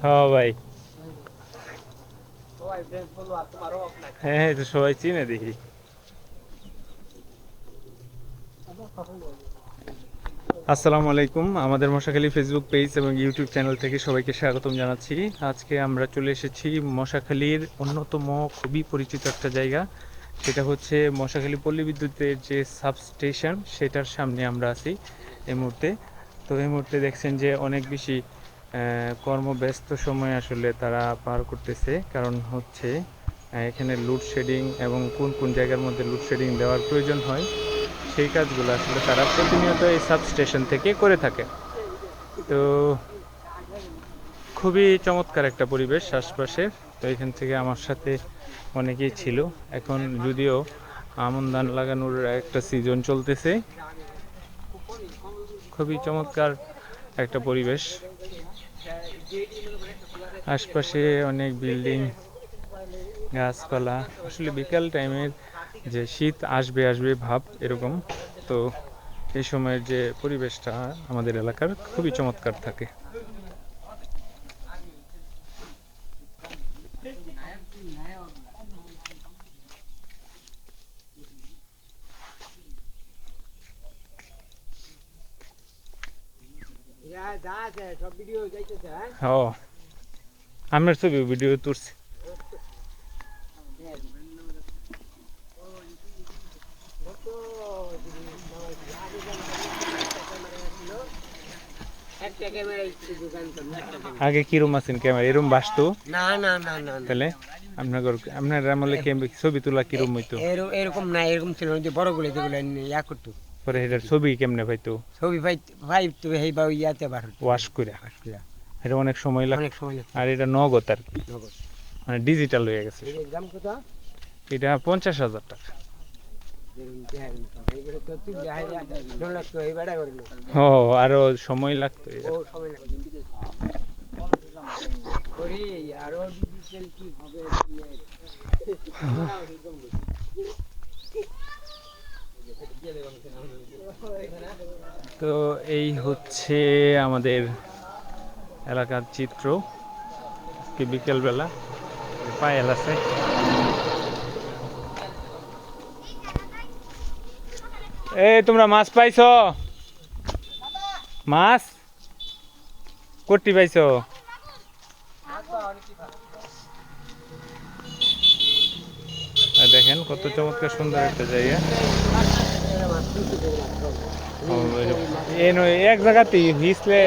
হ্যাঁ ভাই, হ্যাঁ তো সবাই চিনে দেখি। আসসালামু আলাইকুম, আমাদের মশাখালী ফেসবুক পেজ এবং ইউটিউব চ্যানেল থেকে সবাইকে স্বাগতম জানাচ্ছি। আজকে আমরা চলে এসেছি মশাখালীর অন্যতম খুবই পরিচিত একটা জায়গা, সেটা হচ্ছে মশাখালী পল্লী বিদ্যুতের যে সাবস্টেশন, সেটার সামনে আমরা আছি এই মুহূর্তে। তো এই মুহূর্তে দেখছেন যে অনেক বেশি কর্মব্যস্ত সময় আসলে তারা পার করতেছে, কারণ হচ্ছে এখানে লোডশেডিং এবং কোন কোন জায়গার মধ্যে লোডশেডিং দেওয়ার প্রয়োজন হয় সেই কাজগুলো আসলে তারা প্রতিনিয়ত এই সাবস্টেশন থেকে করে থাকে। তো খুবই চমৎকার একটা পরিবেশ আশপাশের। তো এখান থেকে আমার সাথে অনেকেই ছিল। এখন যদিও আমন ধান লাগানোর একটা সিজন চলতেছে, খুবই চমৎকার একটা পরিবেশ। আশপাশে অনেক বিল্ডিং, গাছপালা, আসলে বিকাল টাইমের যে শীত আসবে আসবে ভাব এরকম। তো এই সময়ের যে পরিবেশটা আমাদের এলাকার খুবই চমৎকার থাকে। ও, আমার ছবি ভিডিও তুলছি। আগে কিরম আছেন ক্যামেরা এরম বাসতো? না না না না না তাহলে আপনার আমলে ছবি তোলা কিরম হইতো? এরকম না, এরকম ছিল না যে বড়গুলো যেগুলো ইয়া করতো। পরে এটার ছবি কেমনে পাইতো? ছবি ভাই ভাই তো এই বা ইয়াতে বার হতো, ওয়াশ করে। এটা অনেক সময় লাগে, অনেক সময় লাগতো। আর এটা নগদ আর কি, নগদ। মানে ডিজিটাল হয়ে গেছে। এর দাম কত? এটা 50,000 টাকা। ও, আরো সময় লাগতো। তো এই হচ্ছে আমাদের এলাকার চিত্র। কি বিকেলবেলা পায়েল আছে। এই তোমরা মাছ পাইছো? মাছ কোটি পাইছো? দেখেন কত চমৎকার সুন্দর একটা জায়গা। এক জায়গাতে হিসলে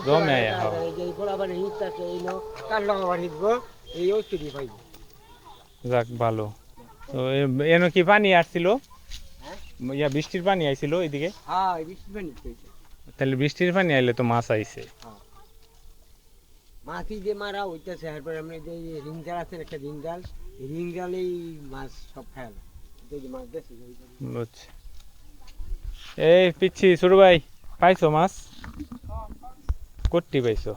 জমে যাক ভালো। তো এনো কি পানি আসছিল? ইয়া বৃষ্টির পানি আইছিল এদিকে? তাহলে বৃষ্টির পানি আইলে তো মাছ আইছে। মাছি যে মারা হইতেছে, এরপর আমরা যে রিং জাল আছে একটা রিং জাল, রিং জালেই মাছ সব খায়। মাছ দেখছি বুঝছি। এই পিচ্ছি ছোট ভাই, পাইছো মাছ? কোটি পাইছো?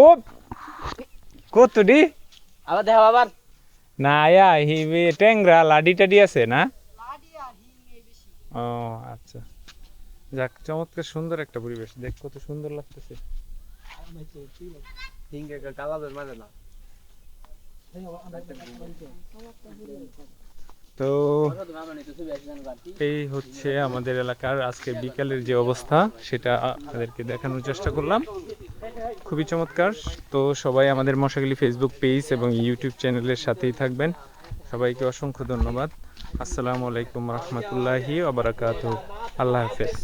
ও কতটি? আবার দেখা আবার না আয়া হিবে ট্যাংরা লাডি টাডি আছে না? ও আচ্ছা, যাক চমৎকার সুন্দর একটা পরিবেশ, দেখ কত সুন্দর লাগতেছে। তো এই হচ্ছে আমাদের এলাকার আজকে বিকালের যে অবস্থা, সেটা আপনাদেরকে দেখানোর চেষ্টা করলাম। খুবই চমৎকার। তো সবাই আমাদের মশাখালী ফেসবুক পেজ এবং ইউটিউব চ্যানেলের সাথেই থাকবেন। সবাইকে অসংখ্য ধন্যবাদ। আসসালামু আলাইকুম রহমতুল্লাহি ওয়া বারাকাতুহু। আল্লাহ হাফেজ।